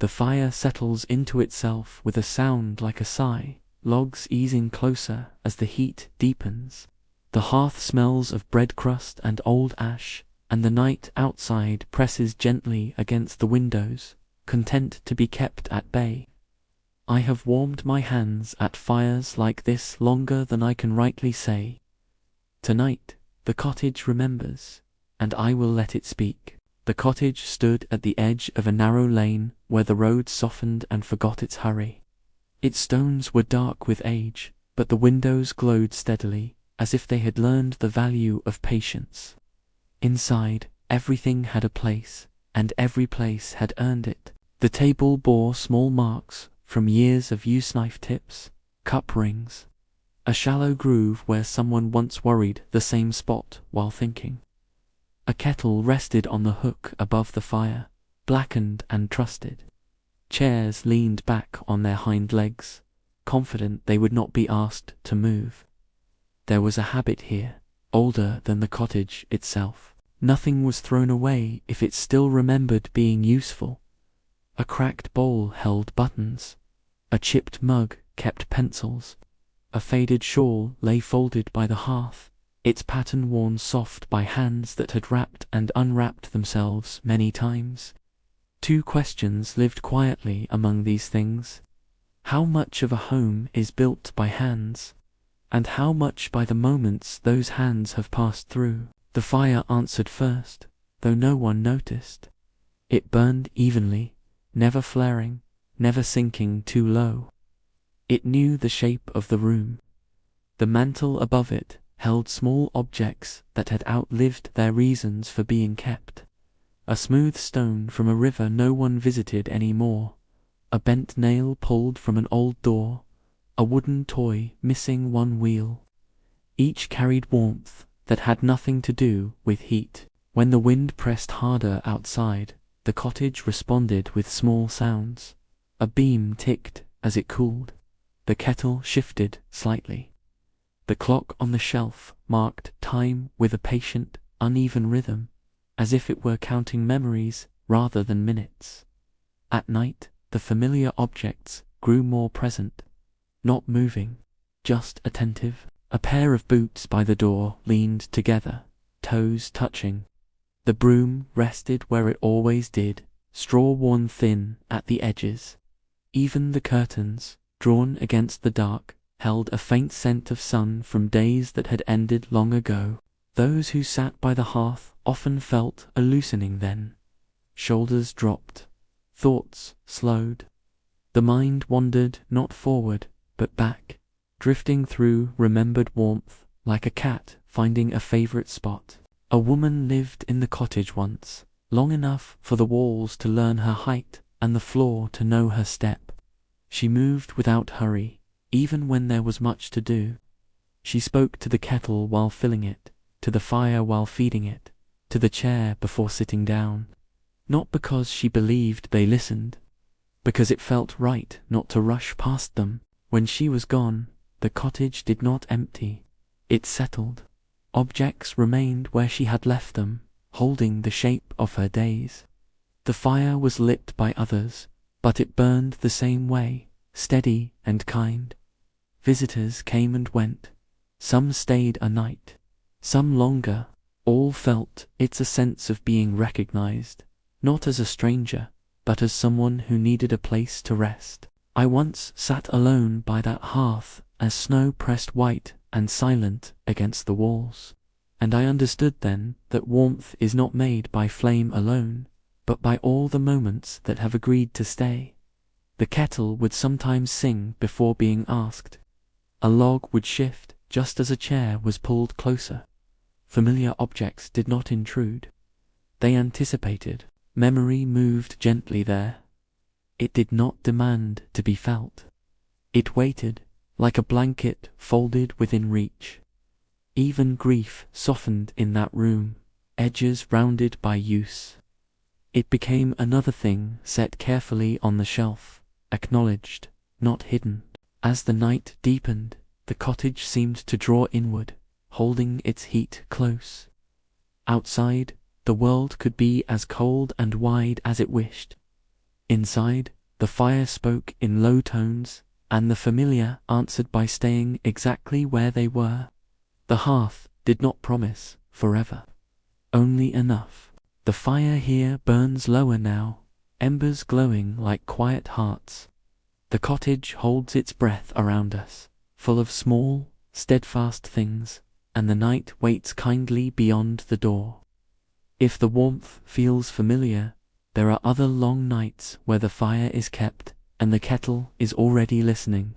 The fire settles into itself with a sound like a sigh, logs easing closer as the heat deepens. The hearth smells of bread crust and old ash, and the night outside presses gently against the windows, content to be kept at bay. I have warmed my hands at fires like this longer than I can rightly say. Tonight, the cottage remembers, and I will let it speak. The cottage stood at the edge of a narrow lane where the road softened and forgot its hurry. Its stones were dark with age, but the windows glowed steadily, as if they had learned the value of patience. Inside, everything had a place, and every place had earned it. The table bore small marks from years of use, knife tips, cup rings, a shallow groove where someone once worried the same spot while thinking. A kettle rested on the hook above the fire, blackened and trusted. Chairs leaned back on their hind legs, confident they would not be asked to move. There was a habit here, older than the cottage itself. Nothing was thrown away if it still remembered being useful. A cracked bowl held buttons. A chipped mug kept pencils. A faded shawl lay folded by the hearth, its pattern worn soft by hands that had wrapped and unwrapped themselves many times. 2 questions lived quietly among these things. How much of a home is built by hands, and how much by the moments those hands have passed through? The fire answered first, though no one noticed. It burned evenly, never flaring, never sinking too low. It knew the shape of the room. The mantel above it held small objects that had outlived their reasons for being kept. A smooth stone from a river no one visited any more, a bent nail pulled from an old door, a wooden toy missing one wheel. Each carried warmth that had nothing to do with heat. When the wind pressed harder outside, the cottage responded with small sounds. A beam ticked as it cooled. The kettle shifted slightly. The clock on the shelf marked time with a patient, uneven rhythm, as if it were counting memories rather than minutes. At night, the familiar objects grew more present, not moving, just attentive. A pair of boots by the door leaned together, toes touching. The broom rested where it always did, straw worn thin at the edges. Even the curtains, drawn against the dark, held a faint scent of sun from days that had ended long ago. Those who sat by the hearth often felt a loosening then. Shoulders dropped, thoughts slowed. The mind wandered not forward, but back, drifting through remembered warmth, like a cat finding a favorite spot. A woman lived in the cottage once, long enough for the walls to learn her height and the floor to know her step. She moved without hurry, even when there was much to do. She spoke to the kettle while filling it, to the fire while feeding it, to the chair before sitting down. Not because she believed they listened, because it felt right not to rush past them. When she was gone, the cottage did not empty. It settled. Objects remained where she had left them, holding the shape of her days. The fire was lit by others, but it burned the same way, steady and kind. Visitors came and went. Some stayed a night, some longer. All felt its a sense of being recognized, not as a stranger, but as someone who needed a place to rest. I once sat alone by that hearth as snow pressed white and silent against the walls, and I understood then that warmth is not made by flame alone, but by all the moments that have agreed to stay. The kettle would sometimes sing before being asked. A log would shift just as a chair was pulled closer. Familiar objects did not intrude. They anticipated. Memory moved gently there. It did not demand to be felt. It waited, like a blanket folded within reach. Even grief softened in that room, edges rounded by use. It became another thing set carefully on the shelf, acknowledged, not hidden. As the night deepened, the cottage seemed to draw inward, holding its heat close. Outside, the world could be as cold and wide as it wished. Inside, the fire spoke in low tones, and the familiar answered by staying exactly where they were. The hearth did not promise forever, only enough. The fire here burns lower now, embers glowing like quiet hearts. The cottage holds its breath around us, full of small, steadfast things, and the night waits kindly beyond the door. If the warmth feels familiar, there are other long nights where the fire is kept and the kettle is already listening.